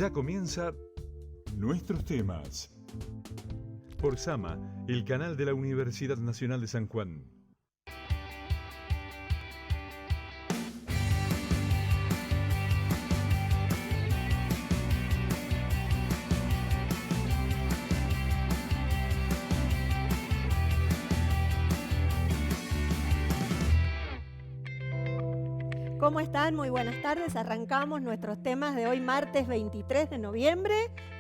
Ya comienza Nuestros Temas. Por Sama, el canal de la Universidad Nacional de San Juan. ¿Cómo están? Muy buenas tardes. Arrancamos nuestros temas de hoy, martes 23 de noviembre.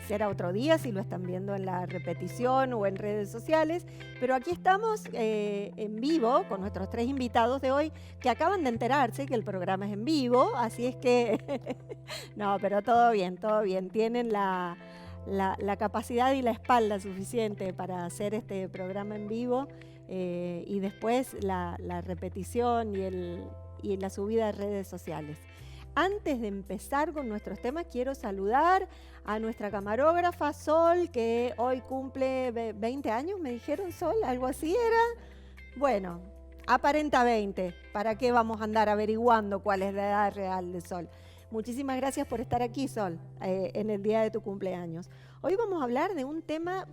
Será otro día si lo están viendo en la repetición o en redes sociales. Pero aquí estamos en vivo con nuestros tres invitados de hoy que acaban de enterarse que el programa es en vivo. Así es que, no, pero todo bien, todo bien. Tienen la capacidad y la espalda suficiente para hacer este programa en vivo y después la repetición y la subida a redes sociales. Antes de empezar con nuestros temas, quiero saludar a nuestra camarógrafa Sol, que hoy cumple 20 años, me dijeron, Sol, algo así era. Bueno, aparenta 20. ¿Para qué vamos a andar averiguando cuál es la edad real de Sol? Muchísimas gracias por estar aquí, Sol, en el día de tu cumpleaños. Hoy vamos a hablar de un tema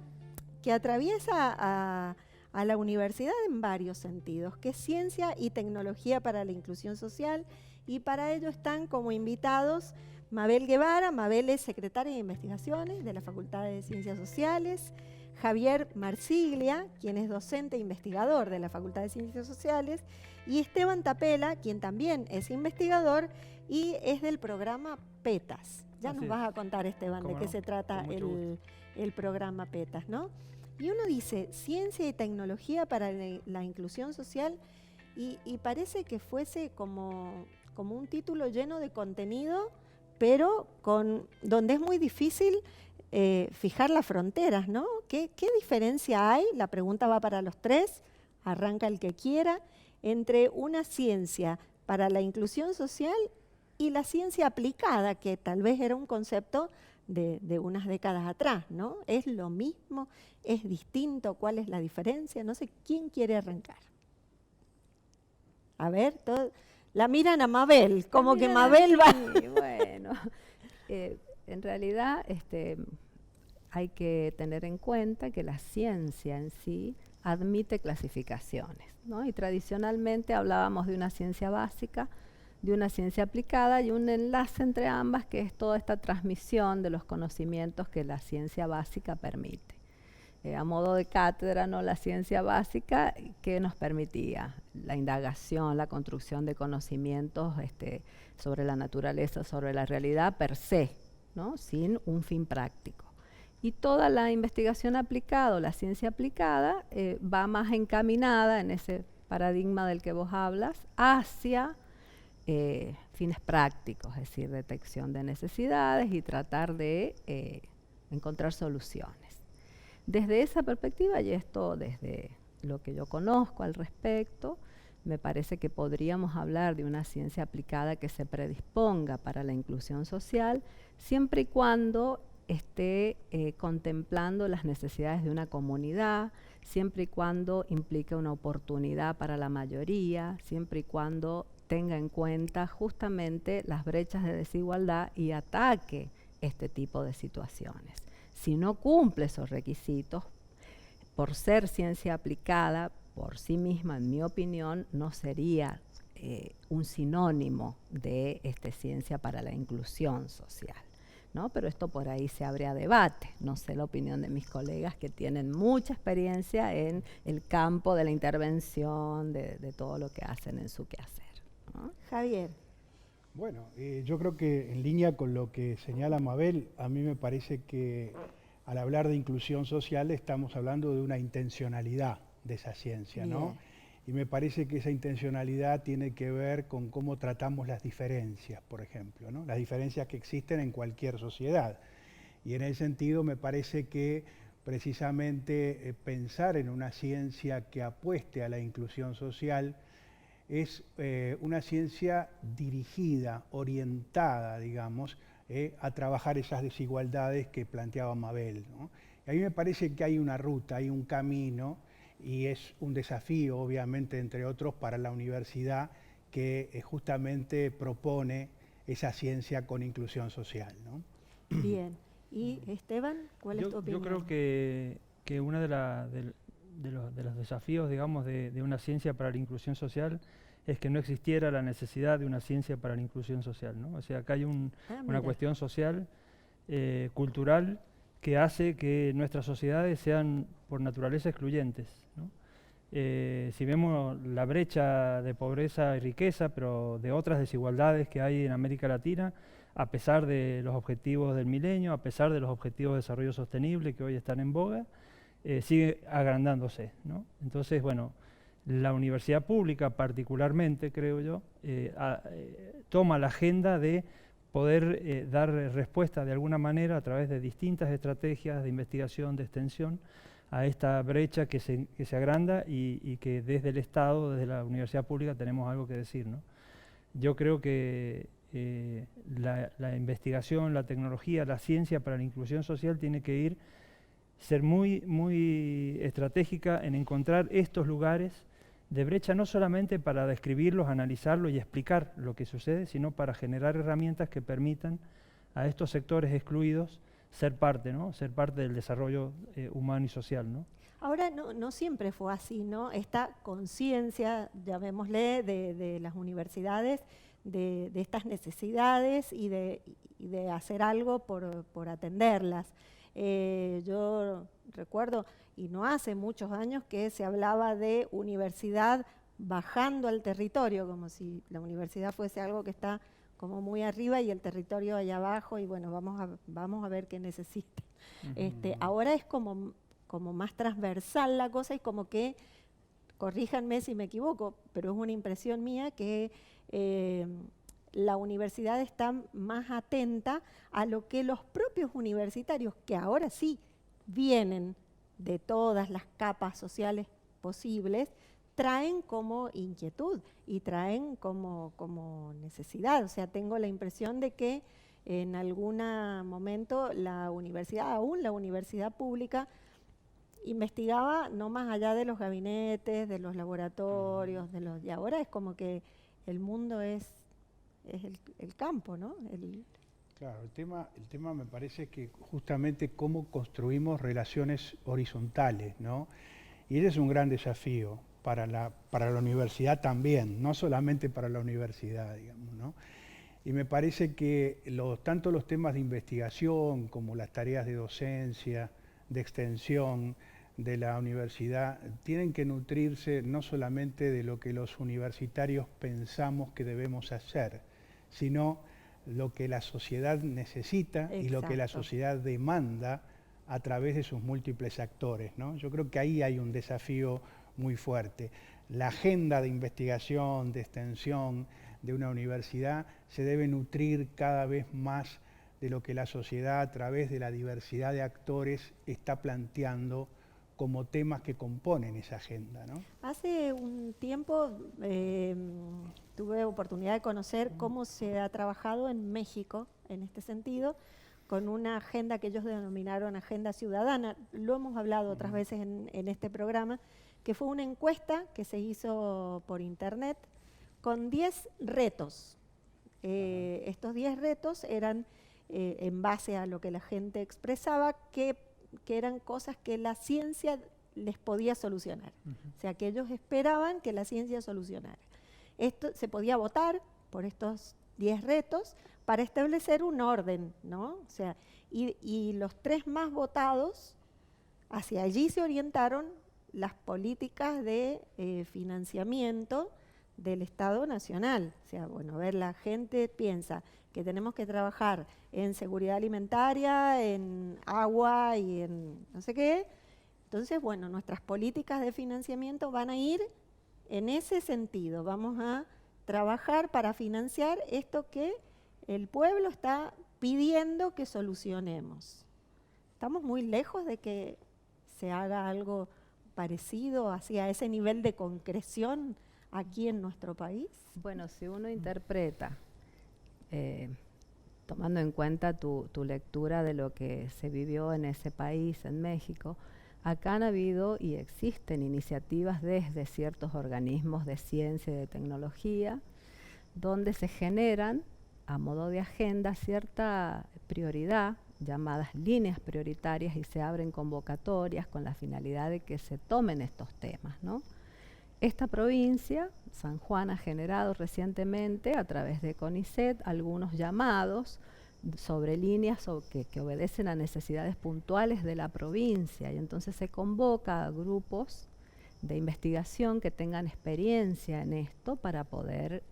que atraviesa a la universidad en varios sentidos, que es ciencia y tecnología para la inclusión social, y para ello están como invitados Mabel Guevara. Mabel es secretaria de Investigaciones de la Facultad de Ciencias Sociales, Javier Marsiglia, quien es docente e investigador de la Facultad de Ciencias Sociales, y Esteban Tapela, quien también es investigador y es del programa PETAS. Ya nos vas a contar, Esteban, de qué se trata el programa PETAS, ¿no? Y uno dice, ciencia y tecnología para la inclusión social, y parece que fuese como un título lleno de contenido, pero donde es muy difícil fijar las fronteras, ¿no? ¿Qué diferencia hay? La pregunta va para los tres, arranca el que quiera, entre una ciencia para la inclusión social y la ciencia aplicada, que tal vez era un concepto de unas décadas atrás, ¿no? ¿Es lo mismo? ¿Es distinto? ¿Cuál es la diferencia? No sé, ¿quién quiere arrancar? A ver, la miran a Mabel, como que Mabel va... Bueno, en realidad hay que tener en cuenta que la ciencia en sí admite clasificaciones, ¿no? Y tradicionalmente hablábamos de una ciencia básica, de una ciencia aplicada y un enlace entre ambas, que es toda esta transmisión de los conocimientos que la ciencia básica permite. A modo de cátedra, ¿no? La ciencia básica que nos permitía la indagación, la construcción de conocimientos sobre la naturaleza, sobre la realidad per se, ¿no? Sin un fin práctico. Y toda la investigación aplicada, o la ciencia aplicada, va más encaminada en ese paradigma del que vos hablas, hacia fines prácticos, es decir, detección de necesidades y tratar de encontrar soluciones. Desde esa perspectiva, y esto desde lo que yo conozco al respecto, me parece que podríamos hablar de una ciencia aplicada que se predisponga para la inclusión social, siempre y cuando esté contemplando las necesidades de una comunidad, siempre y cuando implique una oportunidad para la mayoría, siempre y cuando tenga en cuenta justamente las brechas de desigualdad y ataque este tipo de situaciones. Si no cumple esos requisitos, por ser ciencia aplicada, por sí misma, en mi opinión, no sería un sinónimo de ciencia para la inclusión social, ¿no? Pero esto por ahí se abre a debate. No sé la opinión de mis colegas que tienen mucha experiencia en el campo de la intervención, de todo lo que hacen en su quehacer, ¿no? Javier. Bueno, yo creo que en línea con lo que señala Mabel, a mí me parece que al hablar de inclusión social estamos hablando de una intencionalidad de esa ciencia, ¿no? Y me parece que esa intencionalidad tiene que ver con cómo tratamos las diferencias, por ejemplo, ¿no? Las diferencias que existen en cualquier sociedad. Y en ese sentido me parece que precisamente pensar en una ciencia que apueste a la inclusión social es una ciencia dirigida, orientada, digamos, a trabajar esas desigualdades que planteaba Mabel, ¿no? Y a mí me parece que hay una ruta, hay un camino, y es un desafío, obviamente, entre otros, para la universidad que justamente propone esa ciencia con inclusión social, ¿no? Bien. Y Esteban, ¿cuál es tu opinión? Yo creo que uno de los desafíos, digamos, de una ciencia para la inclusión social es que no existiera la necesidad de una ciencia para la inclusión social, ¿no? O sea, acá hay una mira. cuestión social, cultural, que hace que nuestras sociedades sean por naturaleza excluyentes, ¿no? Si vemos la brecha de pobreza y riqueza, pero de otras desigualdades que hay en América Latina, a pesar de los objetivos del milenio, a pesar de los objetivos de desarrollo sostenible que hoy están en boga, sigue agrandándose, ¿no? Entonces, bueno, la universidad pública particularmente, creo yo, toma la agenda de poder dar respuesta de alguna manera a través de distintas estrategias de investigación, de extensión, a esta brecha que se agranda y que desde el Estado, desde la universidad pública, tenemos algo que decir, ¿no? Yo creo que la investigación, la tecnología, la ciencia para la inclusión social tiene que ser muy estratégica en encontrar estos lugares de brecha, no solamente para describirlos, analizarlos y explicar lo que sucede, sino para generar herramientas que permitan a estos sectores excluidos ser parte, ¿no? Ser parte del desarrollo humano y social, ¿no? Ahora, no siempre fue así, ¿no? Esta conciencia, llamémosle, de las universidades, de estas necesidades y de hacer algo por atenderlas. Yo recuerdo, y no hace muchos años, que se hablaba de universidad bajando al territorio, como si la universidad fuese algo que está como muy arriba y el territorio allá abajo, y bueno, vamos a ver qué necesita. Ahora es como más transversal la cosa y como que, corríjanme si me equivoco, pero es una impresión mía que la universidad está más atenta a lo que los propios universitarios, que ahora sí vienen de todas las capas sociales posibles, traen como inquietud y traen como necesidad. O sea, tengo la impresión de que en algún momento la universidad, aún la universidad pública, investigaba no más allá de los gabinetes, de los laboratorios, y ahora es como que el mundo es el campo, ¿no? Claro, el tema me parece que justamente cómo construimos relaciones horizontales, ¿no? Y ese es un gran desafío para la universidad también, no solamente para la universidad, digamos, ¿no? Y me parece que tanto los temas de investigación como las tareas de docencia, de extensión de la universidad, tienen que nutrirse no solamente de lo que los universitarios pensamos que debemos hacer, sino lo que la sociedad necesita. Exacto. Y lo que la sociedad demanda a través de sus múltiples actores, ¿no? Yo creo que ahí hay un desafío muy fuerte. La agenda de investigación, de extensión de una universidad se debe nutrir cada vez más de lo que la sociedad a través de la diversidad de actores está planteando como temas que componen esa agenda, ¿no? Hace un tiempo tuve oportunidad de conocer cómo se ha trabajado en México en este sentido, con una agenda que ellos denominaron Agenda Ciudadana. Lo hemos hablado otras veces en este programa, que fue una encuesta que se hizo por internet con 10 retos. Estos 10 retos eran en base a lo que la gente expresaba, que eran cosas que la ciencia les podía solucionar. O sea, que ellos esperaban que la ciencia solucionara. Esto se podía votar por estos 10 retos para establecer un orden, ¿no? O sea, y los 3 más votados, hacia allí se orientaron las políticas de financiamiento del Estado Nacional. O sea, bueno, a ver, la gente piensa que tenemos que trabajar en seguridad alimentaria, en agua y en no sé qué. Entonces, bueno, nuestras políticas de financiamiento van a ir en ese sentido. Vamos a trabajar para financiar esto que el pueblo está pidiendo que solucionemos. Estamos muy lejos de que se haga algo parecido hacia ese nivel de concreción aquí en nuestro país. Bueno, si uno interpreta, tomando en cuenta tu lectura de lo que se vivió en ese país, en México, acá han habido y existen iniciativas desde ciertos organismos de ciencia y de tecnología donde se generan a modo de agenda cierta prioridad, llamadas líneas prioritarias, y se abren convocatorias con la finalidad de que se tomen estos temas, ¿no? Esta provincia, San Juan, ha generado recientemente, a través de CONICET, algunos llamados sobre líneas que obedecen a necesidades puntuales de la provincia, y entonces se convoca a grupos de investigación que tengan experiencia en esto para poder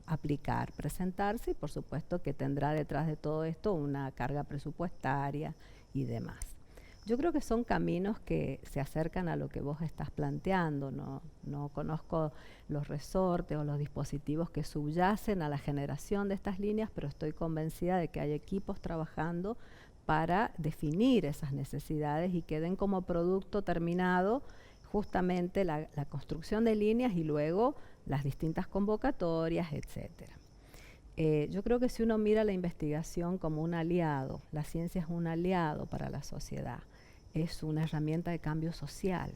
aplicar, presentarse, y por supuesto que tendrá detrás de todo esto una carga presupuestaria y demás. Yo creo que son caminos que se acercan a lo que vos estás planteando. No conozco los resortes o los dispositivos que subyacen a la generación de estas líneas, pero estoy convencida de que hay equipos trabajando para definir esas necesidades y que den como producto terminado justamente la construcción de líneas y luego las distintas convocatorias, etcétera. Yo creo que si uno mira la investigación como un aliado, la ciencia es un aliado para la sociedad, es una herramienta de cambio social.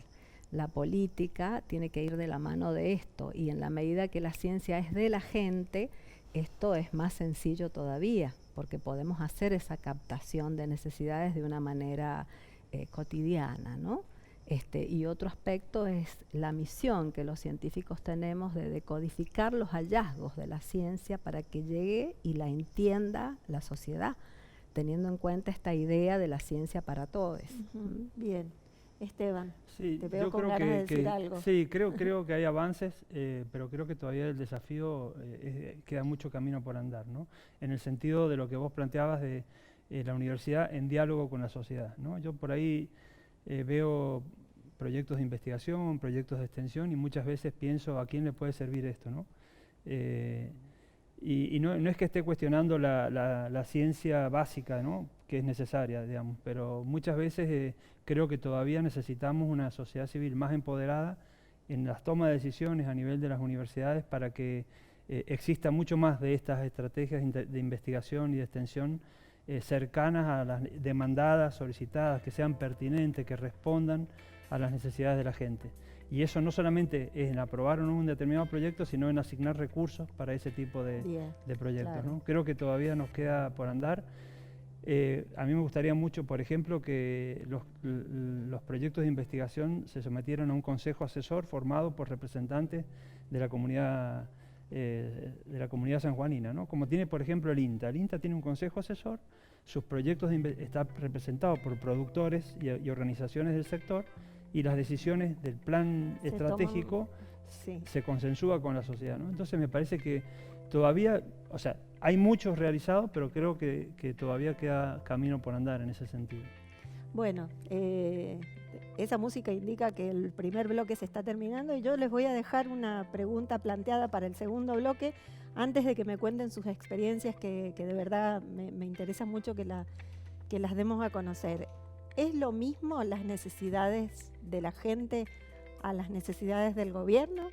La política tiene que ir de la mano de esto, y en la medida que la ciencia es de la gente, esto es más sencillo todavía, porque podemos hacer esa captación de necesidades de una manera cotidiana, ¿no? Y otro aspecto es la misión que los científicos tenemos de decodificar los hallazgos de la ciencia para que llegue y la entienda la sociedad, teniendo en cuenta esta idea de la ciencia para todos. Bien. Esteban, Sí, te veo yo con creo ganas de decir algo. Sí, creo que hay avances, pero creo que todavía el desafío queda mucho camino por andar, ¿no? En el sentido de lo que vos planteabas de la universidad en diálogo con la sociedad, ¿no? Yo por ahí veo proyectos de investigación, proyectos de extensión, y muchas veces pienso a quién le puede servir esto, ¿no? Y no es que esté cuestionando la ciencia básica, ¿no?, que es necesaria, digamos, pero muchas veces creo que todavía necesitamos una sociedad civil más empoderada en las tomas de decisiones a nivel de las universidades para que exista mucho más de estas estrategias de investigación y de extensión cercanas a las demandadas, solicitadas, que sean pertinentes, que respondan a las necesidades de la gente. Y eso no solamente es en aprobar o no un determinado proyecto, sino en asignar recursos para ese tipo de proyectos, claro. ¿no? Creo que todavía nos queda por andar. A mí me gustaría mucho, por ejemplo, que los proyectos de investigación se sometieran a un consejo asesor formado por representantes de la comunidad sanjuanina, ¿no? Como tiene, por ejemplo, el INTA. El INTA tiene un consejo asesor, sus proyectos están representados por productores y organizaciones del sector, y las decisiones del plan estratégico se consensúa con la sociedad, ¿no? Entonces me parece que todavía, o sea, hay muchos realizados, pero creo que todavía queda camino por andar en ese sentido. Bueno, esa música indica que el primer bloque se está terminando, y yo les voy a dejar una pregunta planteada para el segundo bloque, antes de que me cuenten sus experiencias, que de verdad me interesa mucho que las demos a conocer. ¿Es lo mismo las necesidades de la gente a las necesidades del gobierno?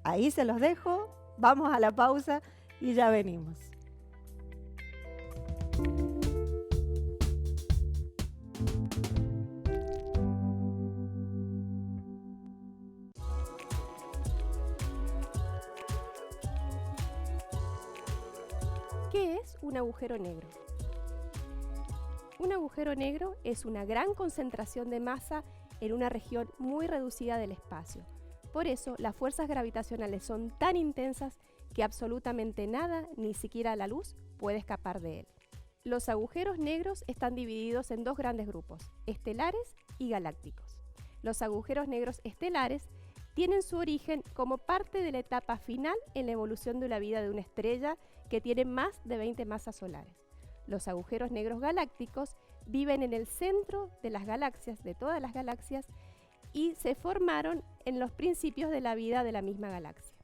Ahí se los dejo, vamos a la pausa y ya venimos. ¿Qué es un agujero negro? Un agujero negro es una gran concentración de masa en una región muy reducida del espacio. Por eso, las fuerzas gravitacionales son tan intensas que absolutamente nada, ni siquiera la luz, puede escapar de él. Los agujeros negros están divididos en dos grandes grupos, estelares y galácticos. Los agujeros negros estelares tienen su origen como parte de la etapa final en la evolución de la vida de una estrella que tiene más de 20 masas solares. Los agujeros negros galácticos viven en el centro de las galaxias, de todas las galaxias, y se formaron en los principios de la vida de la misma galaxia.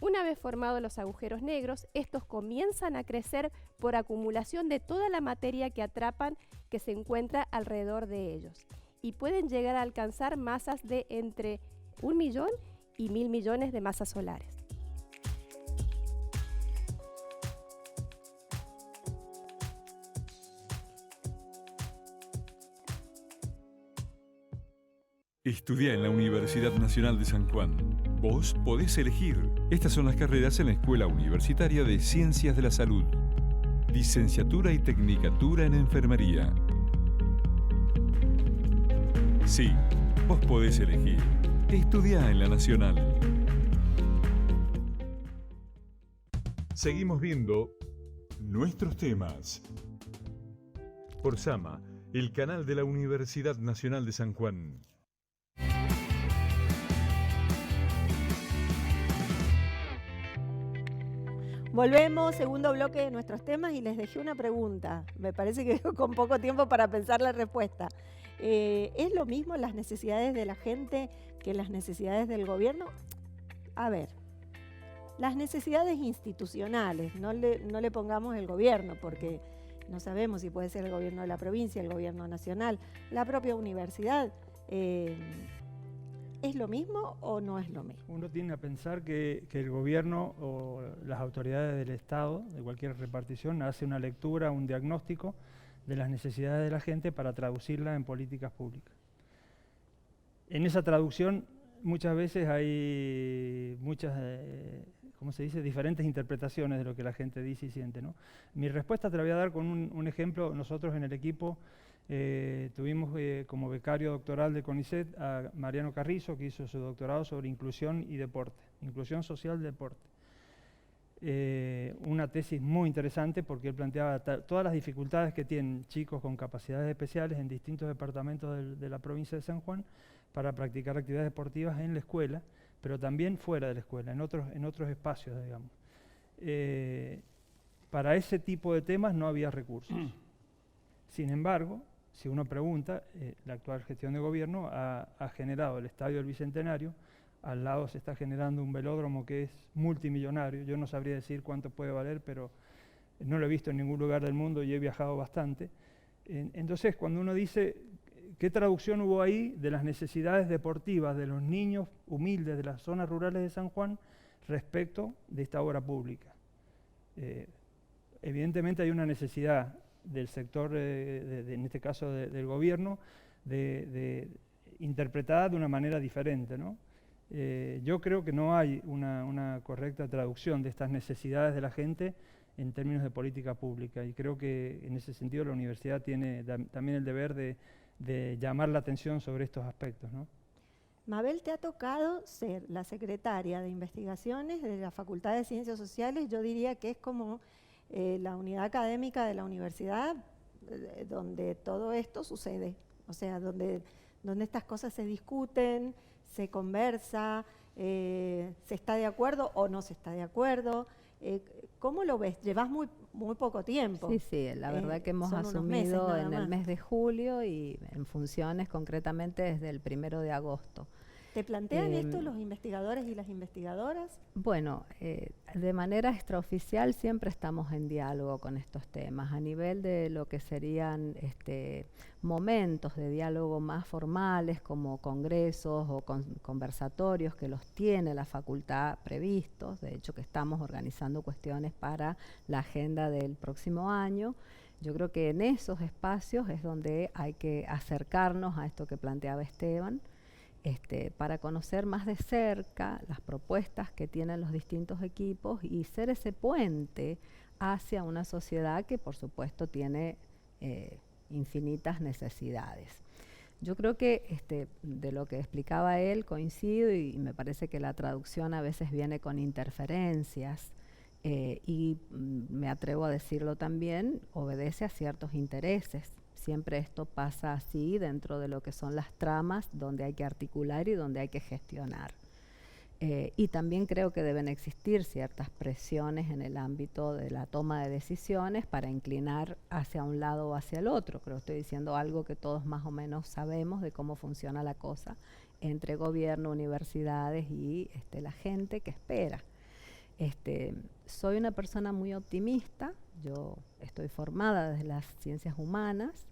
Una vez formados los agujeros negros, estos comienzan a crecer por acumulación de toda la materia que atrapan que se encuentra alrededor de ellos, y pueden llegar a alcanzar masas de entre 1 millón y 1000 millones de masas solares. Estudia en la Universidad Nacional de San Juan. Vos podés elegir. Estas son las carreras en la Escuela Universitaria de Ciencias de la Salud. Licenciatura y Tecnicatura en Enfermería. Sí, vos podés elegir. Estudiá en la Nacional. Seguimos viendo nuestros temas. Por Sama, el canal de la Universidad Nacional de San Juan. Volvemos, segundo bloque de nuestros temas y les dejé una pregunta. Me parece que con poco tiempo para pensar la respuesta. ¿Es lo mismo las necesidades de la gente que las necesidades del gobierno? A ver, las necesidades institucionales, no le pongamos el gobierno porque no sabemos si puede ser el gobierno de la provincia, el gobierno nacional, la propia universidad. ¿Es lo mismo o no es lo mismo? Uno tiende a pensar que el gobierno o las autoridades del Estado, de cualquier repartición, hace una lectura, un diagnóstico de las necesidades de la gente para traducirla en políticas públicas. En esa traducción muchas veces hay muchas, ¿cómo se dice?, diferentes interpretaciones de lo que la gente dice y siente, ¿no? Mi respuesta te la voy a dar con un ejemplo. Nosotros en el equipo tuvimos como becario doctoral de CONICET a Mariano Carrizo, que hizo su doctorado sobre inclusión y deporte, inclusión social y deporte. Una tesis muy interesante porque él planteaba todas las dificultades que tienen chicos con capacidades especiales en distintos departamentos de la provincia de San Juan para practicar actividades deportivas en la escuela, pero también fuera de la escuela, en otros espacios, digamos. Para ese tipo de temas no había recursos. Sin embargo, si uno pregunta, la actual gestión de gobierno ha generado el Estadio del Bicentenario. Al lado se está generando un velódromo que es multimillonario. Yo no sabría decir cuánto puede valer, pero no lo he visto en ningún lugar del mundo y he viajado bastante. Entonces, cuando uno dice, ¿qué traducción hubo ahí de las necesidades deportivas de los niños humildes de las zonas rurales de San Juan respecto de esta obra pública? Evidentemente hay una necesidad del sector, en este caso del gobierno, de interpretada de una manera diferente, ¿no? Yo creo que no hay una correcta traducción de estas necesidades de la gente en términos de política pública, y creo que en ese sentido la universidad tiene también el deber de llamar la atención sobre estos aspectos, ¿no? Mabel, te ha tocado ser la secretaria de investigaciones de la Facultad de Ciencias Sociales. Yo diría que es como la unidad académica de la universidad donde todo esto sucede, o sea, donde estas cosas se discuten, se conversa, se está de acuerdo o no se está de acuerdo. ¿Cómo lo ves? Llevas muy poco tiempo. Sí, la verdad que hemos asumido en el mes de julio y en funciones concretamente desde el 1 de agosto. ¿Te plantean esto los investigadores y las investigadoras? Bueno, de manera extraoficial siempre estamos en diálogo con estos temas. A nivel de lo que serían momentos de diálogo más formales, como congresos o conversatorios que los tiene la facultad previstos, de hecho que estamos organizando cuestiones para la agenda del próximo año. Yo creo que en esos espacios es donde hay que acercarnos a esto que planteaba Esteban, para conocer más de cerca las propuestas que tienen los distintos equipos y ser ese puente hacia una sociedad que por supuesto tiene infinitas necesidades. Yo creo que de lo que explicaba él coincido y me parece que la traducción a veces viene con interferencias y me atrevo a decirlo también, obedece a ciertos intereses. Siempre esto pasa así dentro de lo que son las tramas donde hay que articular y donde hay que gestionar. Y también creo que deben existir ciertas presiones en el ámbito de la toma de decisiones para inclinar hacia un lado o hacia el otro. Creo que estoy diciendo algo que todos más o menos sabemos de cómo funciona la cosa entre gobierno, universidades y la gente que espera. Soy una persona muy optimista, yo estoy formada desde las ciencias humanas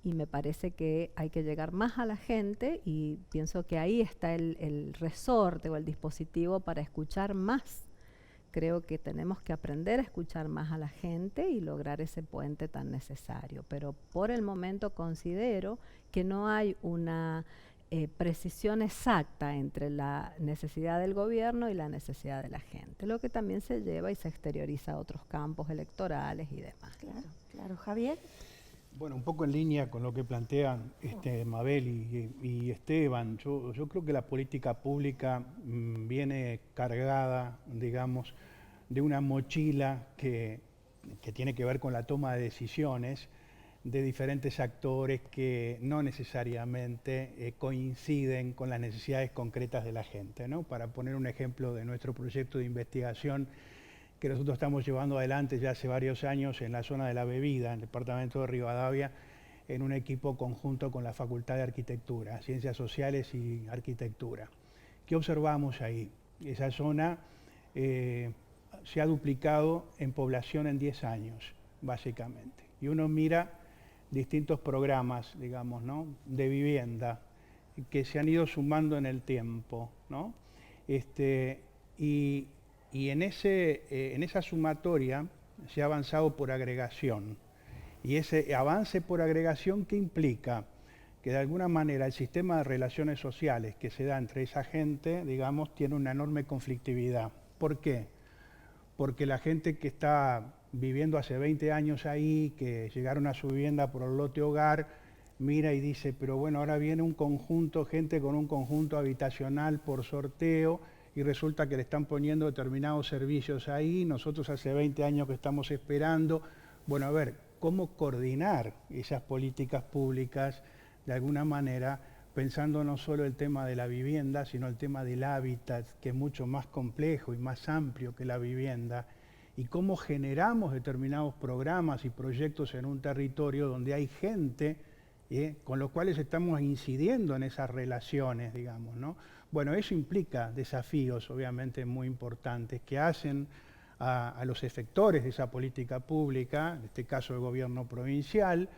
y me parece que hay que llegar más a la gente y pienso que ahí está el resorte o el dispositivo para escuchar más. Creo que tenemos que aprender a escuchar más a la gente y lograr ese puente tan necesario, pero por el momento considero que no hay una precisión exacta entre la necesidad del gobierno y la necesidad de la gente, lo que también se lleva y se exterioriza a otros campos electorales y demás. Claro, claro. Javier. Bueno, un poco en línea con lo que plantean Mabel y Esteban, yo creo que la política pública viene cargada, digamos, de una mochila que tiene que ver con la toma de decisiones de diferentes actores que no necesariamente coinciden con las necesidades concretas de la gente, ¿no? Para poner un ejemplo de nuestro proyecto de investigación que nosotros estamos llevando adelante ya hace varios años en la zona de la bebida, en el departamento de Rivadavia, en un equipo conjunto con la Facultad de Arquitectura, Ciencias Sociales y Arquitectura. ¿Qué observamos ahí? Esa zona se ha duplicado en población en 10 años, básicamente. Y uno mira distintos programas, digamos, ¿no?, de vivienda que se han ido sumando en el tiempo, ¿no? Y en esa sumatoria se ha avanzado por agregación. Y ese avance por agregación, ¿qué implica? Que de alguna manera el sistema de relaciones sociales que se da entre esa gente, digamos, tiene una enorme conflictividad. ¿Por qué? Porque la gente que está viviendo hace 20 años ahí, que llegaron a su vivienda por el lote hogar, mira y dice, pero bueno, ahora viene un conjunto, gente con un conjunto habitacional por sorteo, y resulta que le están poniendo determinados servicios ahí, nosotros hace 20 años que estamos esperando. Bueno, a ver, ¿cómo coordinar esas políticas públicas de alguna manera, pensando no solo el tema de la vivienda, sino el tema del hábitat, que es mucho más complejo y más amplio que la vivienda, y cómo generamos determinados programas y proyectos en un territorio donde hay gente con los cuales estamos incidiendo en esas relaciones, digamos, ¿no? Bueno, eso implica desafíos obviamente muy importantes que hacen a los efectores de esa política pública, en este caso el gobierno provincial,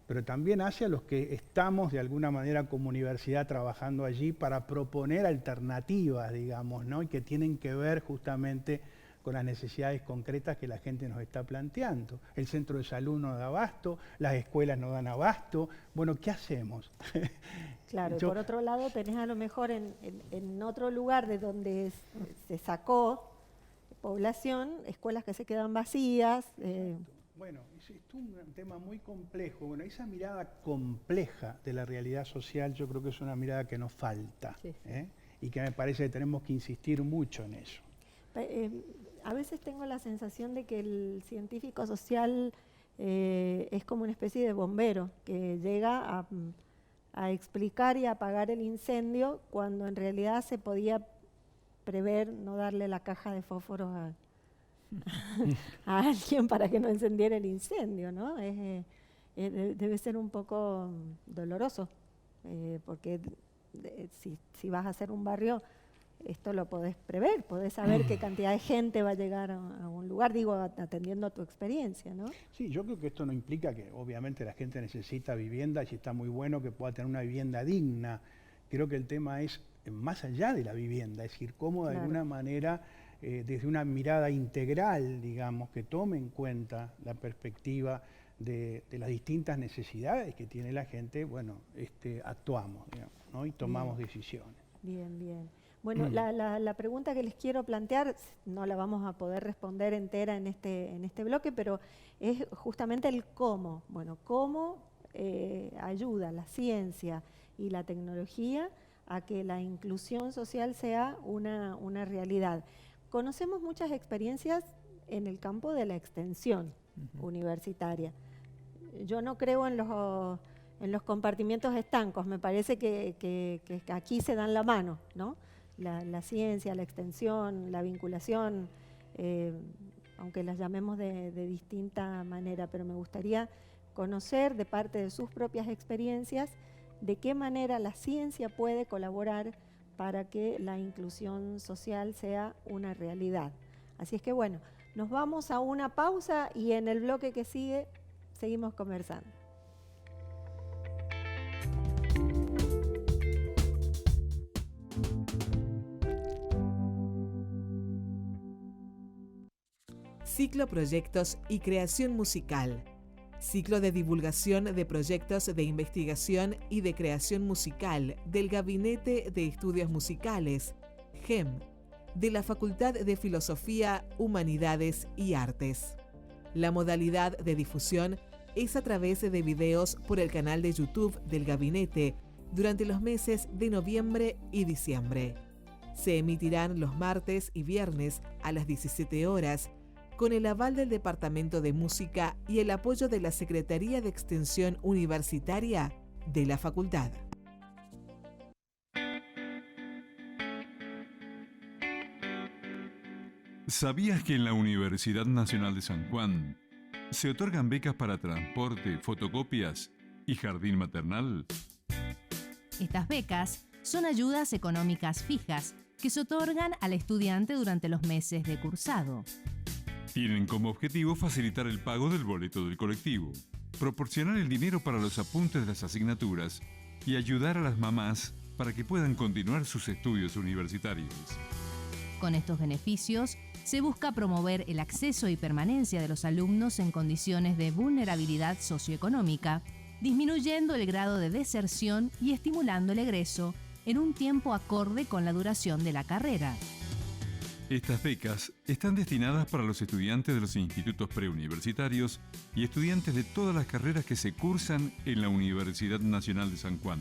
pero también hace a los que estamos de alguna manera como universidad trabajando allí para proponer alternativas, digamos, ¿no?, y que tienen que ver justamente con las necesidades concretas que la gente nos está planteando. El centro de salud no da abasto, las escuelas no dan abasto. Bueno, ¿qué hacemos? Claro, y por otro lado tenés a lo mejor en otro lugar de donde se sacó población, escuelas que se quedan vacías. Bueno, es un tema muy complejo. Bueno, esa mirada compleja de la realidad social yo creo que es una mirada que nos falta, sí. Y que me parece que tenemos que insistir mucho en eso. A veces tengo la sensación de que el científico social es como una especie de bombero que llega a explicar y apagar el incendio cuando en realidad se podía prever no darle la caja de fósforos a alguien para que no encendiera el incendio, ¿no? Debe ser un poco doloroso, porque si vas a hacer un barrio, esto lo podés prever, podés saber qué cantidad de gente va a llegar a un lugar, digo, atendiendo a tu experiencia, ¿no? Sí, yo creo que esto no implica que obviamente la gente necesita vivienda y está muy bueno que pueda tener una vivienda digna. Creo que el tema es más allá de la vivienda, es decir, cómo de alguna manera, desde una mirada integral, digamos, que tome en cuenta la perspectiva de las distintas necesidades que tiene la gente, bueno, actuamos, digamos, ¿no?, y tomamos decisiones. Bien, bien. Bueno, la pregunta que les quiero plantear, no la vamos a poder responder entera en este bloque, pero es justamente el cómo. Bueno, cómo ayuda la ciencia y la tecnología a que la inclusión social sea una realidad. Conocemos muchas experiencias en el campo de la extensión universitaria. Yo no creo en los compartimientos estancos, me parece que aquí se dan la mano, ¿no? La ciencia, la extensión, la vinculación, aunque las llamemos de distinta manera, pero me gustaría conocer de parte de sus propias experiencias de qué manera la ciencia puede colaborar para que la inclusión social sea una realidad. Así es que bueno, nos vamos a una pausa y en el bloque que sigue seguimos conversando. Ciclo Proyectos y Creación Musical. Ciclo de divulgación de proyectos de investigación y de creación musical del Gabinete de Estudios Musicales, GEM, de la Facultad de Filosofía, Humanidades y Artes. La modalidad de difusión es a través de videos por el canal de YouTube del Gabinete durante los meses de noviembre y diciembre. Se emitirán los martes y viernes a las 17 horas con el aval del Departamento de Música y el apoyo de la Secretaría de Extensión Universitaria de la Facultad. ¿Sabías que en la Universidad Nacional de San Juan se otorgan becas para transporte, fotocopias y jardín maternal? Estas becas son ayudas económicas fijas que se otorgan al estudiante durante los meses de cursado. Tienen como objetivo facilitar el pago del boleto del colectivo, proporcionar el dinero para los apuntes de las asignaturas y ayudar a las mamás para que puedan continuar sus estudios universitarios. Con estos beneficios, se busca promover el acceso y permanencia de los alumnos en condiciones de vulnerabilidad socioeconómica, disminuyendo el grado de deserción y estimulando el egreso en un tiempo acorde con la duración de la carrera. Estas becas están destinadas para los estudiantes de los institutos preuniversitarios y estudiantes de todas las carreras que se cursan en la Universidad Nacional de San Juan.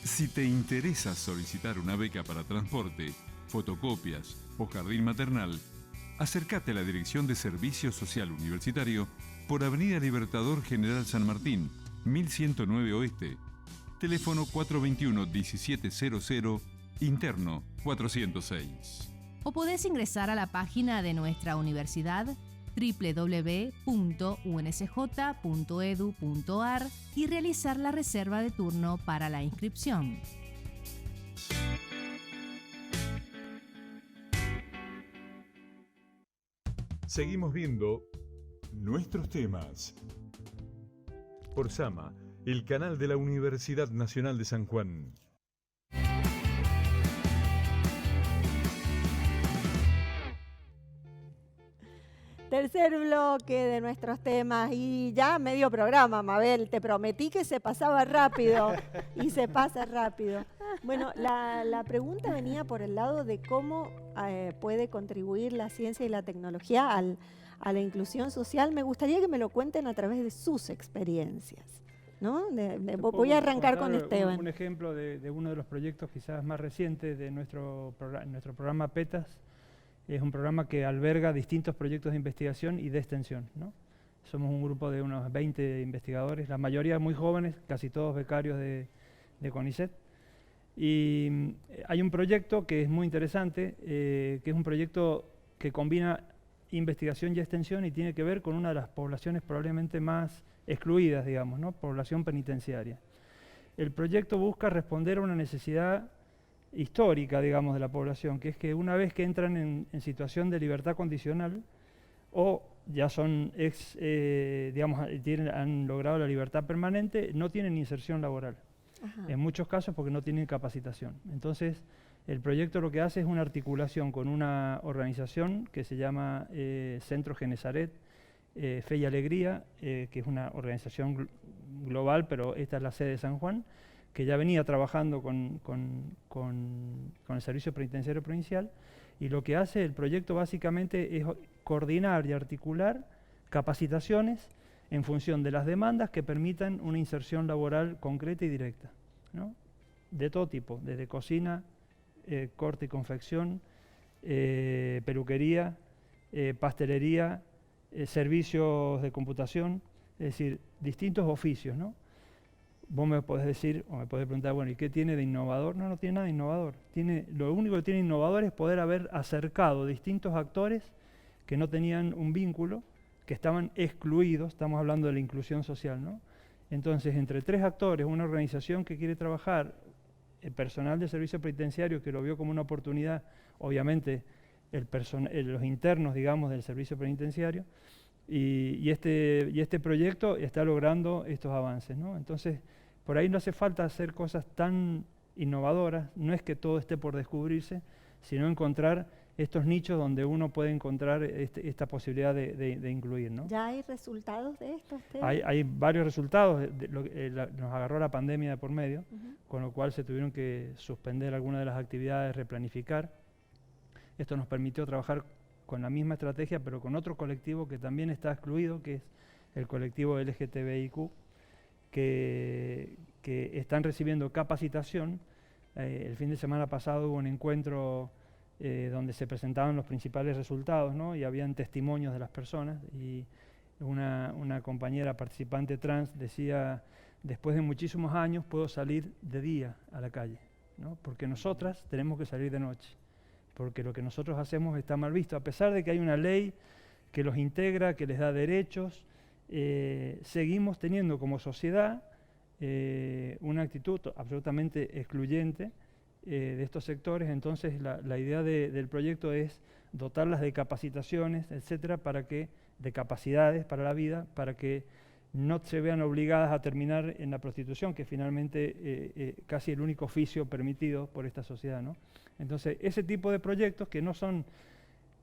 Si te interesa solicitar una beca para transporte, fotocopias o jardín maternal, acércate a la Dirección de Servicio Social Universitario por Avenida Libertador General San Martín, 1109 Oeste, teléfono 421-1700, interno 406. O podés ingresar a la página de nuestra universidad www.unsj.edu.ar y realizar la reserva de turno para la inscripción. Seguimos viendo nuestros temas por Sama, el canal de la Universidad Nacional de San Juan. Tercer bloque de nuestros temas y ya medio programa, Mabel. Te prometí que se pasaba rápido y se pasa rápido. Bueno, la pregunta venía por el lado de cómo puede contribuir la ciencia y la tecnología a la inclusión social. Me gustaría que me lo cuenten a través de sus experiencias, ¿no? Voy a arrancar con Esteban. Un ejemplo de uno de los proyectos quizás más recientes de nuestro programa PETAS. Es un programa que alberga distintos proyectos de investigación y de extensión, ¿no? Somos un grupo de unos 20 investigadores, la mayoría muy jóvenes, casi todos becarios de CONICET. Y hay un proyecto que es muy interesante, que es un proyecto que combina investigación y extensión y tiene que ver con una de las poblaciones probablemente más excluidas, digamos, ¿no? Población penitenciaria. El proyecto busca responder a una necesidad histórica, digamos, de la población, que es que una vez que entran en situación de libertad condicional o ya son han logrado la libertad permanente, no tienen inserción laboral. Ajá. En muchos casos porque no tienen capacitación. Entonces, el proyecto lo que hace es una articulación con una organización que se llama Centro Genesaret, Fe y Alegría, que es una organización global, pero esta es la sede de San Juan, que ya venía trabajando con el Servicio Penitenciario Provincial, y lo que hace el proyecto básicamente es coordinar y articular capacitaciones en función de las demandas que permitan una inserción laboral concreta y directa, ¿no? De todo tipo, desde cocina, corte y confección, peluquería, pastelería, servicios de computación, es decir, distintos oficios, ¿no? Vos me podés decir, o me podés preguntar, bueno, ¿y qué tiene de innovador? No, no tiene nada de innovador. Lo único que tiene innovador es poder haber acercado distintos actores que no tenían un vínculo, que estaban excluidos, estamos hablando de la inclusión social, ¿no? Entonces, entre tres actores, una organización que quiere trabajar, el personal del servicio penitenciario que lo vio como una oportunidad, obviamente los internos, digamos, del servicio penitenciario, y este proyecto está logrando estos avances, ¿no? Entonces, por ahí no hace falta hacer cosas tan innovadoras, no es que todo esté por descubrirse, sino encontrar estos nichos donde uno puede encontrar esta posibilidad de incluir, ¿no? ¿Ya hay resultados de esto? Hay varios resultados, nos agarró la pandemia de por medio, con lo cual se tuvieron que suspender algunas de las actividades, replanificar. Esto nos permitió trabajar con la misma estrategia, pero con otro colectivo que también está excluido, que es el colectivo LGTBIQ, que están recibiendo capacitación. El fin de semana pasado hubo un encuentro donde se presentaban los principales resultados, ¿no? Y habían testimonios de las personas, y una compañera participante trans decía: después de muchísimos años puedo salir de día a la calle, ¿no? Porque nosotras tenemos que salir de noche, porque lo que nosotros hacemos está mal visto, a pesar de que hay una ley que los integra, que les da derechos. Seguimos teniendo como sociedad una actitud absolutamente excluyente de estos sectores. Entonces la idea del proyecto es dotarlas de capacitaciones, etcétera, de capacidades para la vida, para que no se vean obligadas a terminar en la prostitución, que es finalmente casi el único oficio permitido por esta sociedad, ¿no? Entonces, ese tipo de proyectos, que no son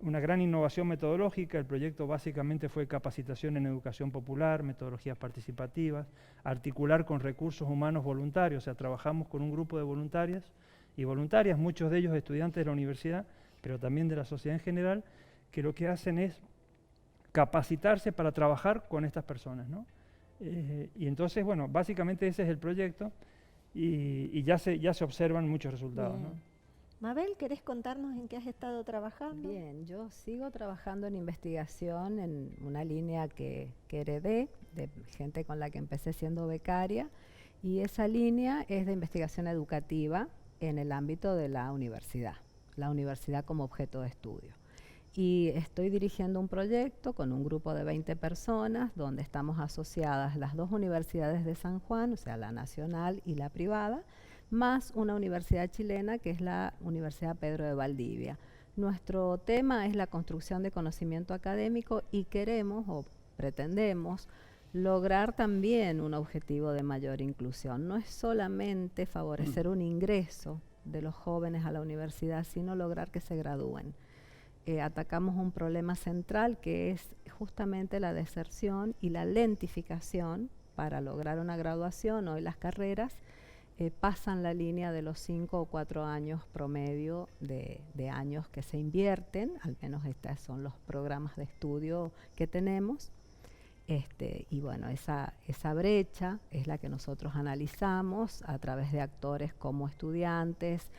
una gran innovación metodológica, el proyecto básicamente fue capacitación en educación popular, metodologías participativas, articular con recursos humanos voluntarios. O sea, trabajamos con un grupo de voluntarias y voluntarias, muchos de ellos estudiantes de la universidad, pero también de la sociedad en general, que lo que hacen es capacitarse para trabajar con estas personas, ¿no? Y entonces, bueno, básicamente ese es el proyecto, y ya se observan muchos resultados, ¿no? Mabel, ¿querés contarnos en qué has estado trabajando? Bien, yo sigo trabajando en investigación en una línea que heredé de gente con la que empecé siendo becaria, y esa línea es de investigación educativa en el ámbito de la universidad como objeto de estudio. Y estoy dirigiendo un proyecto con un grupo de 20 personas, donde estamos asociadas las dos universidades de San Juan, o sea, la nacional y la privada, más una universidad chilena, que es la Universidad Pedro de Valdivia. Nuestro tema es la construcción de conocimiento académico, y queremos o pretendemos lograr también un objetivo de mayor inclusión. No es solamente favorecer un ingreso de los jóvenes a la universidad, sino lograr que se gradúen. Atacamos un problema central, que es justamente la deserción y la lentificación para lograr una graduación. Hoy las carreras pasan la línea de los 5 o 4 años promedio de años que se invierten, al menos estos son los programas de estudio que tenemos. Y bueno, esa brecha es la que nosotros analizamos a través de actores como estudiantes,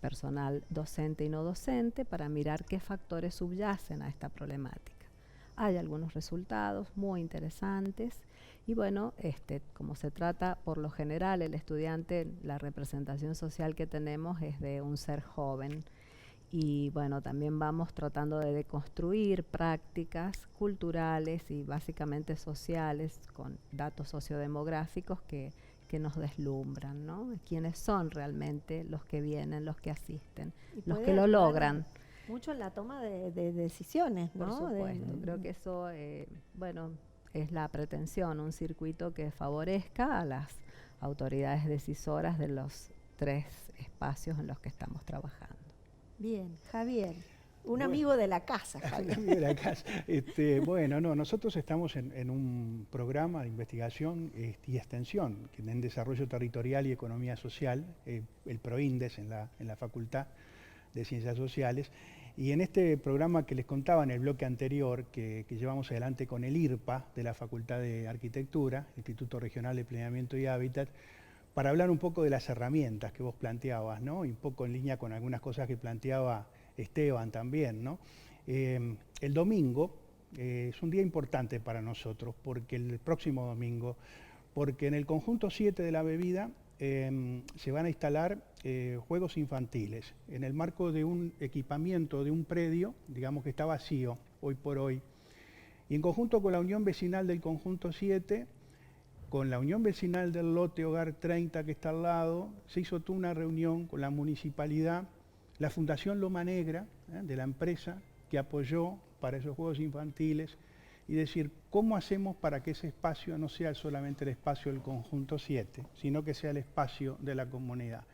personal docente y no docente, para mirar qué factores subyacen a esta problemática. Hay algunos resultados muy interesantes, y bueno, como se trata por lo general el estudiante, la representación social que tenemos es de un ser joven, y bueno, también vamos tratando de deconstruir prácticas culturales y básicamente sociales con datos sociodemográficos que nos deslumbran, ¿no? ¿Quiénes son realmente los que vienen, los que asisten, los que lo logran? Mucho en la toma de decisiones, ¿no? Por supuesto, creo que eso, bueno, es la pretensión, un circuito que favorezca a las autoridades decisoras de los 3 espacios en los que estamos trabajando. Bien, Javier, amigo de la casa, Javier. De la casa. Bueno, nosotros estamos en un programa de investigación y extensión en desarrollo territorial y economía social, el PROINDES en la Facultad de Ciencias Sociales, y en este programa que les contaba en el bloque anterior, que llevamos adelante con el IRPA de la Facultad de Arquitectura, Instituto Regional de Planeamiento y Hábitat, para hablar un poco de las herramientas que vos planteabas, ¿no? Y un poco en línea con algunas cosas que planteaba Esteban también, ¿no? El domingo es un día importante para nosotros, porque el próximo domingo, porque en el conjunto 7 de la bebida se van a instalar juegos infantiles en el marco de un equipamiento de un predio, digamos que está vacío hoy por hoy, y en conjunto con la Unión Vecinal del conjunto 7, con la Unión Vecinal del lote Hogar 30 que está al lado, se hizo toda una reunión con la municipalidad, la Fundación Loma Negra, de la empresa que apoyó para esos juegos infantiles, y decir, ¿cómo hacemos para que ese espacio no sea solamente el espacio del conjunto 7, sino que sea el espacio de la comunidad?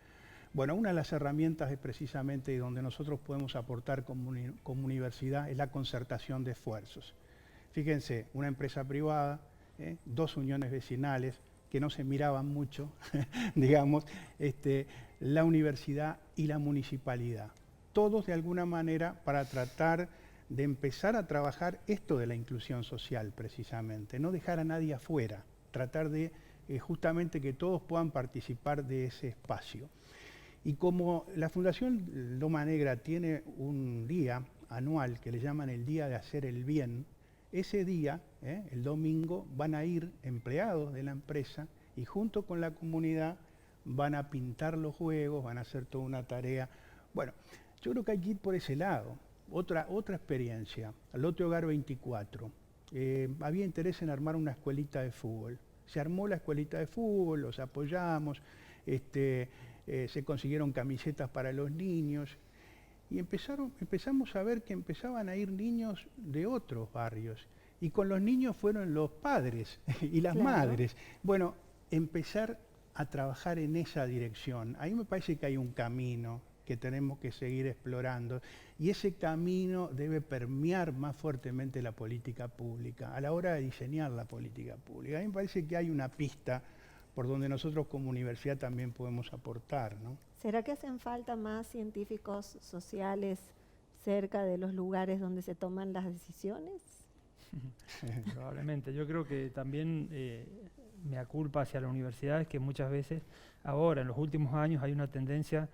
Bueno, una de las herramientas es precisamente donde nosotros podemos aportar como universidad es la concertación de esfuerzos. Fíjense, una empresa privada, 2 uniones vecinales que no se miraban mucho, digamos, la universidad y la municipalidad. Todos de alguna manera para tratar de empezar a trabajar esto de la inclusión social precisamente, no dejar a nadie afuera, tratar de justamente que todos puedan participar de ese espacio. Y como la Fundación Loma Negra tiene un día anual que le llaman el Día de Hacer el Bien, ese día, el domingo, van a ir empleados de la empresa y junto con la comunidad van a pintar los juegos, van a hacer toda una tarea. Bueno, yo creo que hay que ir por ese lado. Otra experiencia, Lote Hogar 24. Había interés en armar una escuelita de fútbol. Se armó la escuelita de fútbol, los apoyamos, se consiguieron camisetas para los niños y empezamos a ver que empezaban a ir niños de otros barrios y con los niños fueron los padres y las madres. Bueno, empezar a trabajar en esa dirección. Ahí me parece que hay un camino que tenemos que seguir explorando y ese camino debe permear más fuertemente la política pública a la hora de diseñar la política pública. A mí me parece que hay una pista por donde nosotros como universidad también podemos aportar, ¿no? ¿Será que hacen falta más científicos sociales cerca de los lugares donde se toman las decisiones? Probablemente. Yo creo que también mea culpa hacia la universidad es que muchas veces, ahora en los últimos años, hay una tendencia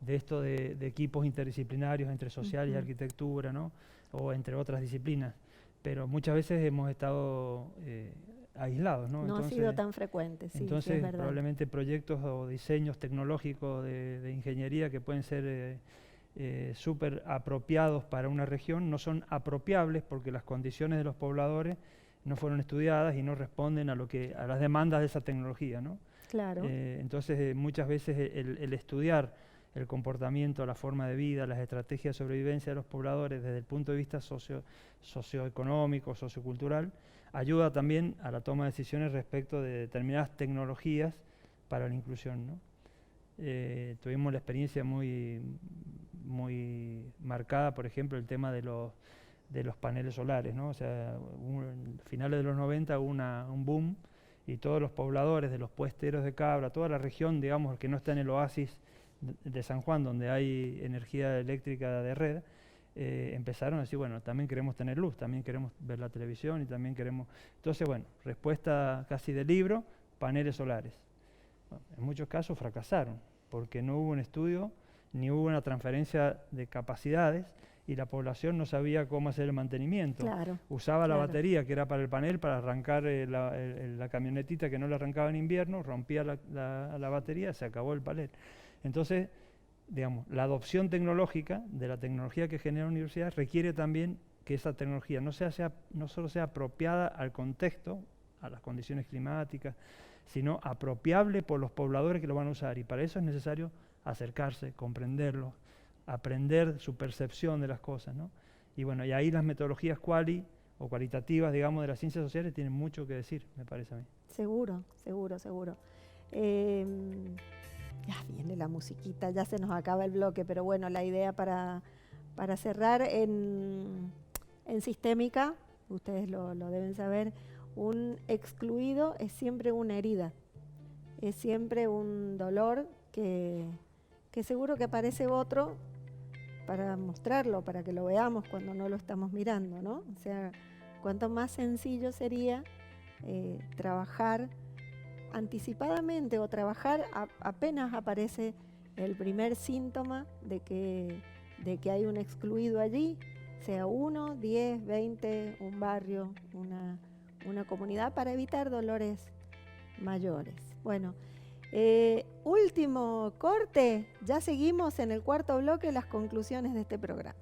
de esto de equipos interdisciplinarios entre social y arquitectura, ¿no? O entre otras disciplinas. Pero muchas veces hemos estado aislados, ¿no? No ha sido tan frecuente, sí, entonces, sí, es verdad. Probablemente proyectos o diseños tecnológicos de ingeniería que pueden ser súper apropiados para una región no son apropiables porque las condiciones de los pobladores no fueron estudiadas y no responden a las demandas de esa tecnología, ¿no? Claro. Entonces, muchas veces el estudiar el comportamiento, la forma de vida, las estrategias de sobrevivencia de los pobladores desde el punto de vista socioeconómico, sociocultural, ayuda también a la toma de decisiones respecto de determinadas tecnologías para la inclusión, ¿no? Tuvimos la experiencia muy marcada, por ejemplo, el tema de los paneles solares, ¿no? O sea, a finales de los 90 hubo un boom y todos los pobladores de los puesteros de Cabra, toda la región, digamos, que no está en el oasis de San Juan, donde hay energía eléctrica de red, empezaron a decir, bueno, también queremos tener luz, también queremos ver la televisión y también queremos... Entonces, bueno, respuesta casi de libro, paneles solares. Bueno, en muchos casos fracasaron, porque no hubo un estudio, ni hubo una transferencia de capacidades y la población no sabía cómo hacer el mantenimiento. Claro, usaba la batería, que era para el panel, para arrancar la camionetita que no le arrancaba en invierno, rompía la batería, se acabó el panel. Entonces, digamos, la adopción tecnológica de la tecnología que genera la universidad requiere también que esa tecnología no solo sea apropiada al contexto, a las condiciones climáticas, sino apropiable por los pobladores que lo van a usar. Y para eso es necesario acercarse, comprenderlo, aprender su percepción de las cosas, ¿no? Y bueno, y ahí las metodologías cualitativas, digamos, de las ciencias sociales tienen mucho que decir, me parece a mí. Seguro, seguro, seguro. Ya viene la musiquita, ya se nos acaba el bloque, pero bueno, la idea para cerrar en sistémica, ustedes lo deben saber, un excluido es siempre una herida, es siempre un dolor que seguro que aparece otro para mostrarlo, para que lo veamos cuando no lo estamos mirando, ¿no? O sea, cuanto más sencillo sería trabajar anticipadamente o trabajar apenas aparece el primer síntoma de que hay un excluido allí, sea 1, 10, 20, un barrio, una comunidad, para evitar dolores mayores. Bueno, último corte, ya seguimos en el cuarto bloque, las conclusiones de este programa.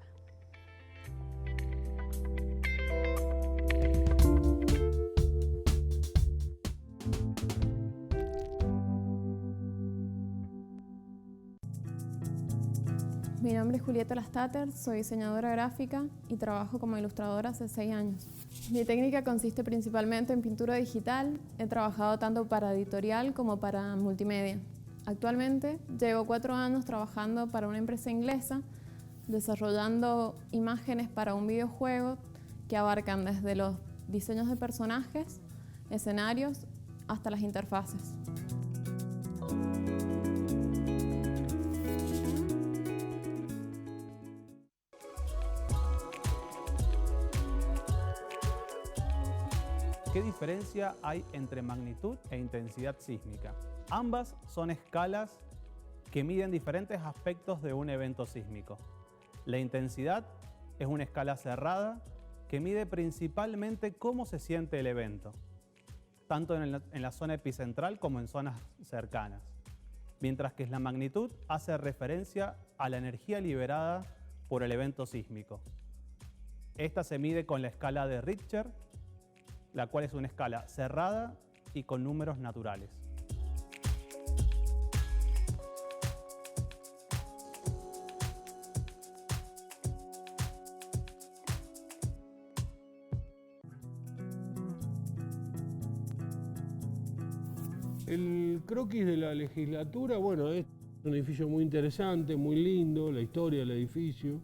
Mi nombre es Julieta Lastater, soy diseñadora gráfica y trabajo como ilustradora hace 6 años. Mi técnica consiste principalmente en pintura digital. He trabajado tanto para editorial como para multimedia. Actualmente llevo 4 años trabajando para una empresa inglesa, desarrollando imágenes para un videojuego que abarcan desde los diseños de personajes, escenarios, hasta las interfaces. ¿Qué diferencia hay entre magnitud e intensidad sísmica? Ambas son escalas que miden diferentes aspectos de un evento sísmico. La intensidad es una escala cerrada que mide principalmente cómo se siente el evento, tanto en la zona epicentral como en zonas cercanas, mientras que la magnitud hace referencia a la energía liberada por el evento sísmico. Esta se mide con la escala de Richter, la cual es una escala cerrada y con números naturales. El croquis de la legislatura, bueno, es un edificio muy interesante, muy lindo, la historia del edificio,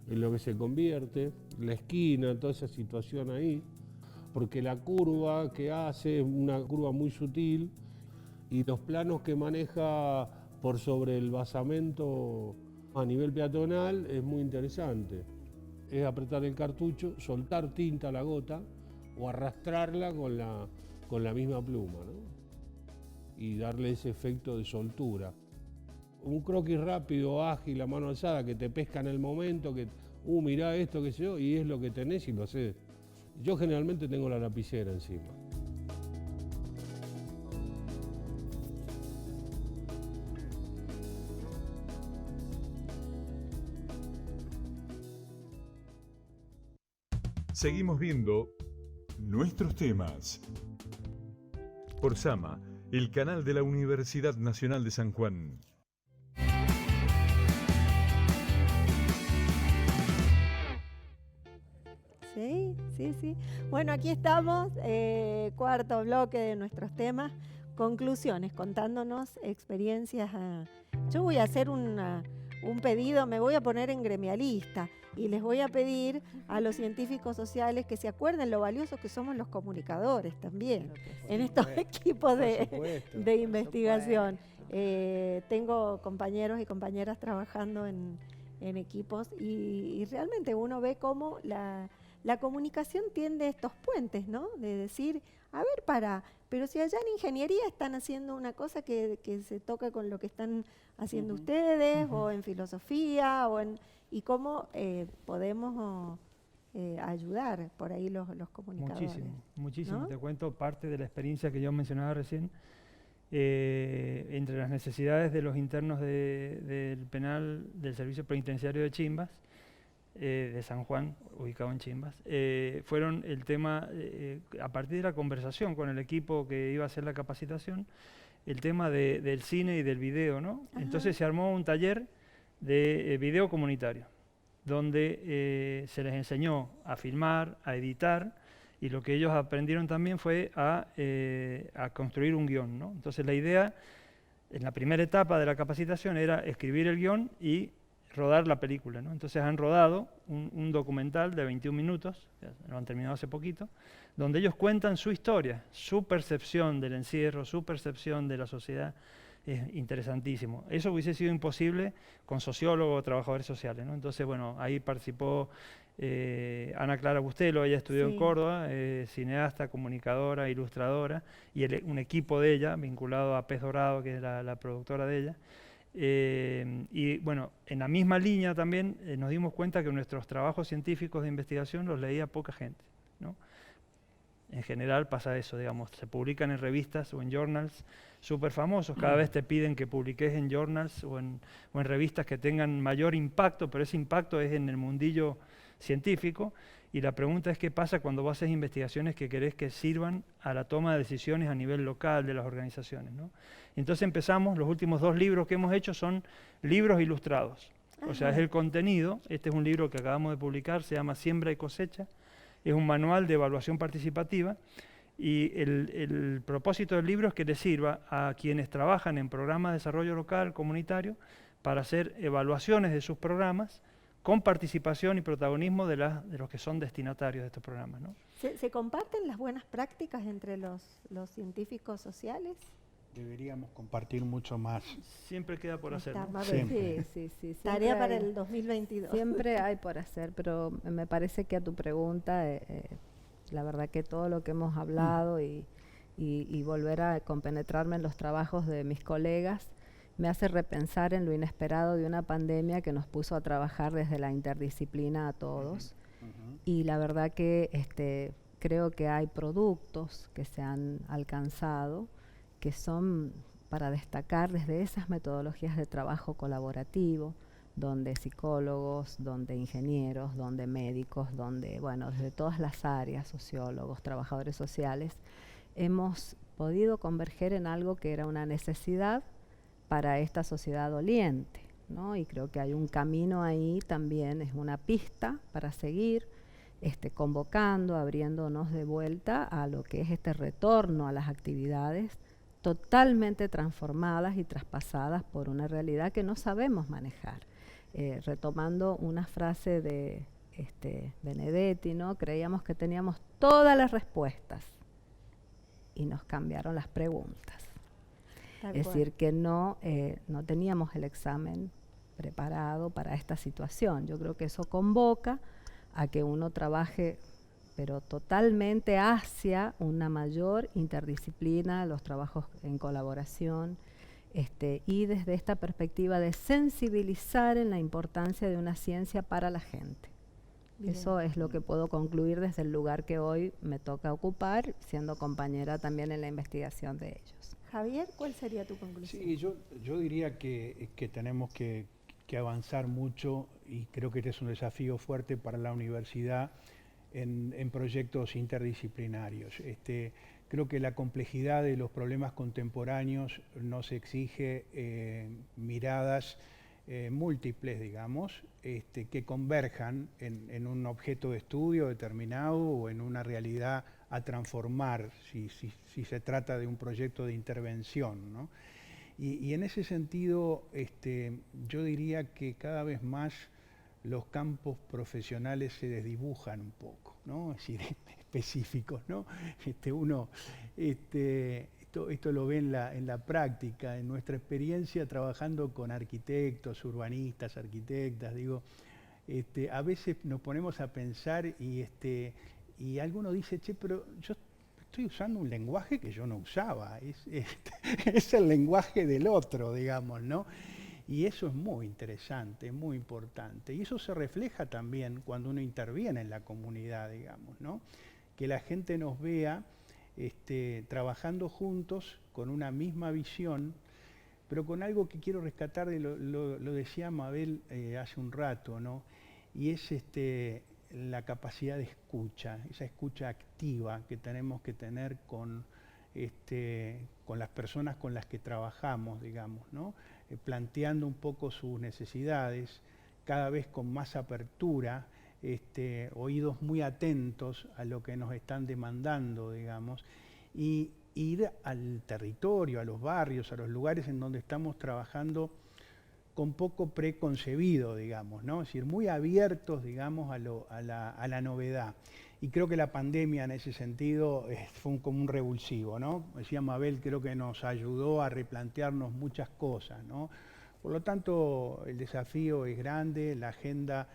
en lo que se convierte, la esquina, toda esa situación ahí, porque la curva que hace es una curva muy sutil y los planos que maneja por sobre el basamento a nivel peatonal es muy interesante. Es apretar el cartucho, soltar tinta a la gota o arrastrarla con la misma pluma, ¿no? Y darle ese efecto de soltura. Un croquis rápido, ágil, a mano alzada, que te pesca en el momento, que, mirá esto, qué sé yo, y es lo que tenés y lo haces. Yo generalmente tengo la lapicera encima. Seguimos viendo nuestros temas por Sama, el canal de la Universidad Nacional de San Juan. Sí. Bueno, aquí estamos, cuarto bloque de nuestros temas, conclusiones, contándonos experiencias. Yo voy a hacer un pedido, me voy a poner en gremialista y les voy a pedir a los científicos sociales que se acuerden lo valiosos que somos los comunicadores también en estos equipos de investigación. Tengo compañeros y compañeras trabajando en equipos y realmente uno ve cómo la comunicación tiende estos puentes, ¿no? De decir, a ver, pero si allá en ingeniería están haciendo una cosa que se toca con lo que están haciendo ustedes, o en filosofía, y cómo podemos ayudar por ahí los comunicadores. Muchísimo. ¿No? Te cuento parte de la experiencia que yo mencionaba recién. Entre las necesidades de los internos del penal del Servicio Penitenciario de Chimbas, de San Juan, ubicado en Chimbas, fueron el tema, a partir de la conversación con el equipo que iba a hacer la capacitación, el tema del cine y del video, ¿no? Entonces se armó un taller de video comunitario, donde se les enseñó a filmar, a editar, y lo que ellos aprendieron también fue a construir un guión, ¿no? Entonces la idea, en la primera etapa de la capacitación, era escribir el guión y rodar la película, ¿no? Entonces han rodado un documental de 21 minutos, lo han terminado hace poquito, donde ellos cuentan su historia, su percepción del encierro, su percepción de la sociedad. Es interesantísimo. Eso hubiese sido imposible con sociólogos o trabajadores sociales, ¿no? Entonces, bueno, ahí participó Ana Clara Bustelo, ella estudió en Córdoba, cineasta, comunicadora, ilustradora, y un equipo de ella, vinculado a Pez Dorado, que es la productora de ella. Y bueno, en la misma línea también nos dimos cuenta que nuestros trabajos científicos de investigación los leía poca gente, ¿no? En general pasa eso, digamos, se publican en revistas o en journals súper famosos, cada vez te piden que publiques en journals o en revistas que tengan mayor impacto, pero ese impacto es en el mundillo científico, y la pregunta es qué pasa cuando vos haces investigaciones que querés que sirvan a la toma de decisiones a nivel local de las organizaciones, ¿no? Entonces empezamos, los últimos 2 libros que hemos hecho son libros ilustrados, o sea, es el contenido. Este es un libro que acabamos de publicar, se llama Siembra y Cosecha, es un manual de evaluación participativa, Y el propósito del libro es que le sirva a quienes trabajan en programas de desarrollo local, comunitario, para hacer evaluaciones de sus programas con participación y protagonismo de los que son destinatarios de estos programas, ¿no? ¿Se comparten las buenas prácticas entre los científicos sociales? Deberíamos compartir mucho más. Siempre queda por hacer, ¿no? Sí. Tarea para el 2022. Siempre hay por hacer, pero me parece que a tu pregunta, la verdad que todo lo que hemos hablado y volver a compenetrarme en los trabajos de mis colegas me hace repensar en lo inesperado de una pandemia que nos puso a trabajar desde la interdisciplina a todos. Y la verdad que creo que hay productos que se han alcanzado que son para destacar desde esas metodologías de trabajo colaborativo, donde psicólogos, donde ingenieros, donde médicos, donde, bueno, desde todas las áreas, sociólogos, trabajadores sociales, hemos podido converger en algo que era una necesidad para esta sociedad doliente, ¿no? Y creo que hay un camino ahí también, es una pista para seguir convocando, abriéndonos de vuelta a lo que es este retorno a las actividades totalmente transformadas y traspasadas por una realidad que no sabemos manejar. Retomando una frase de Benedetti, ¿no? Creíamos que teníamos todas las respuestas y nos cambiaron las preguntas. Es decir, que no teníamos el examen preparado para esta situación. Yo creo que eso convoca a que uno trabaje, pero totalmente hacia una mayor interdisciplina, los trabajos en colaboración, y desde esta perspectiva de sensibilizar en la importancia de una ciencia para la gente. Bien. Eso es lo que puedo concluir desde el lugar que hoy me toca ocupar, siendo compañera también en la investigación de ellos. Javier, ¿cuál sería tu conclusión? Sí, yo diría que tenemos que avanzar mucho, y creo que este es un desafío fuerte para la universidad en proyectos interdisciplinarios. Creo que la complejidad de los problemas contemporáneos nos exige miradas múltiples, digamos, que converjan en un objeto de estudio determinado o en una realidad a transformar, si se trata de un proyecto de intervención, ¿no? Y en ese sentido, yo diría que cada vez más los campos profesionales se desdibujan un poco, ¿no? Es decir, específicos, ¿no? Esto lo ve en la práctica, en nuestra experiencia trabajando con arquitectos, urbanistas, arquitectas, digo, a veces nos ponemos a pensar y alguno dice, che, pero yo estoy usando un lenguaje que yo no usaba, es el lenguaje del otro, digamos, ¿no? Y eso es muy interesante, muy importante. Y eso se refleja también cuando uno interviene en la comunidad, digamos, ¿no? Que la gente nos vea trabajando juntos con una misma visión, pero con algo que quiero rescatar, lo decía Mabel hace un rato, ¿no? Y es la capacidad de escucha, esa escucha activa que tenemos que tener con las personas con las que trabajamos, digamos, ¿no? Planteando un poco sus necesidades, cada vez con más apertura, oídos muy atentos a lo que nos están demandando, digamos, y ir al territorio, a los barrios, a los lugares en donde estamos trabajando con poco preconcebido, digamos, ¿no? Es decir, muy abiertos, digamos, a la novedad. Y creo que la pandemia en ese sentido fue como un revulsivo, ¿no? Decía Mabel, creo que nos ayudó a replantearnos muchas cosas, ¿no? Por lo tanto, el desafío es grande, la agenda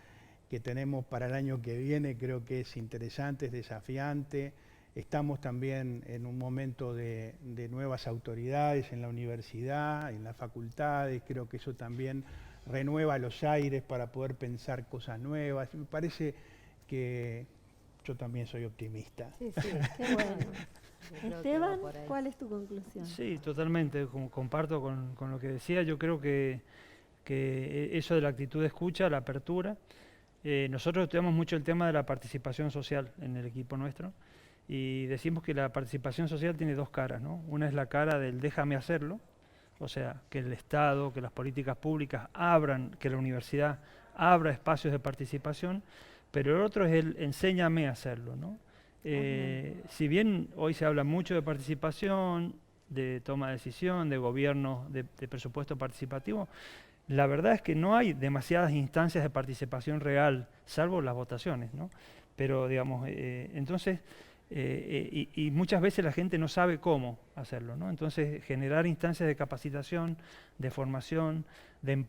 que tenemos para el año que viene creo que es interesante, es desafiante. Estamos también en un momento de nuevas autoridades en la universidad, en las facultades, creo que eso también renueva los aires para poder pensar cosas nuevas. Me parece que yo también soy optimista. Sí, qué bueno. Esteban, ¿cuál es tu conclusión? Sí, totalmente, comparto con lo que decía. Yo creo que eso de la actitud de escucha, la apertura. Nosotros estudiamos mucho el tema de la participación social en el equipo nuestro y decimos que la participación social tiene dos caras, ¿no? Una es la cara del déjame hacerlo, o sea, que el Estado, que las políticas públicas abran, que la universidad abra espacios de participación, pero el otro es el enséñame a hacerlo, ¿no? Si bien hoy se habla mucho de participación, de toma de decisión, de gobierno, de presupuesto participativo, la verdad es que no hay demasiadas instancias de participación real, salvo las votaciones, ¿no? Pero, digamos, entonces, y muchas veces la gente no sabe cómo hacerlo, ¿no? Entonces, generar instancias de capacitación, de formación,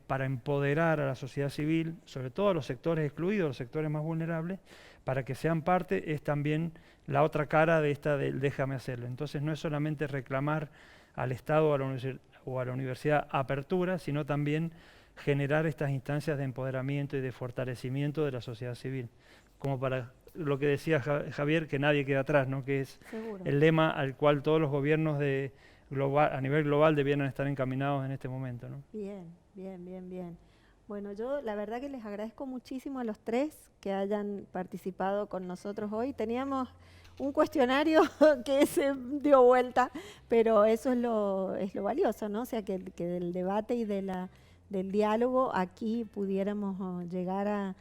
para empoderar a la sociedad civil, sobre todo a los sectores excluidos, los sectores más vulnerables, para que sean parte, es también la otra cara de esta del déjame hacerlo. Entonces, no es solamente reclamar al Estado o a la universidad apertura, sino también generar estas instancias de empoderamiento y de fortalecimiento de la sociedad civil, como para lo que decía Javier, que nadie queda atrás, ¿no? Que es el lema al cual todos los gobiernos a nivel global debieran estar encaminados en este momento, ¿no? Bien, bien, bien, bien. Bueno, yo la verdad que les agradezco muchísimo a los tres que hayan participado con nosotros hoy. Teníamos un cuestionario que se dio vuelta, pero eso es lo valioso, ¿no? O sea, que del debate y del diálogo aquí pudiéramos llegar a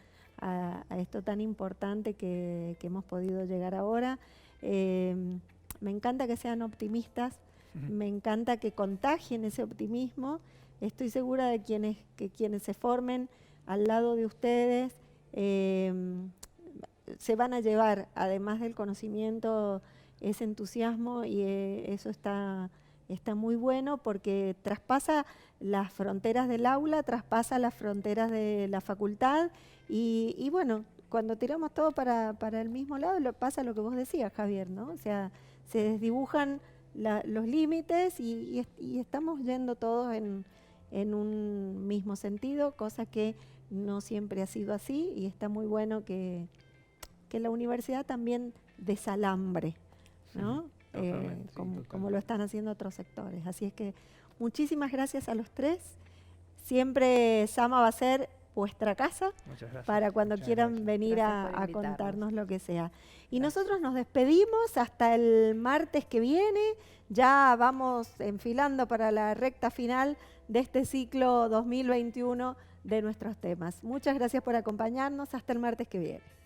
esto tan importante que hemos podido llegar ahora. Me encanta que sean optimistas, me encanta que contagien ese optimismo. Estoy segura de que quienes se formen al lado de ustedes se van a llevar, además del conocimiento, ese entusiasmo, y eso está muy bueno porque traspasa las fronteras del aula, traspasa las fronteras de la facultad y bueno, cuando tiramos todo para el mismo lado pasa lo que vos decías, Javier, ¿no? O sea, se desdibujan los límites y estamos yendo todos en un mismo sentido, cosa que no siempre ha sido así, y está muy bueno que la universidad también desalambre, ¿no? Como lo están haciendo otros sectores. Así es que muchísimas gracias a los tres. Siempre Sama va a ser vuestra casa para cuando quieran venir a contarnos lo que sea. Y nosotros nos despedimos hasta el martes que viene. Ya vamos enfilando para la recta final de este ciclo 2021 de nuestros temas. Muchas gracias por acompañarnos. Hasta el martes que viene.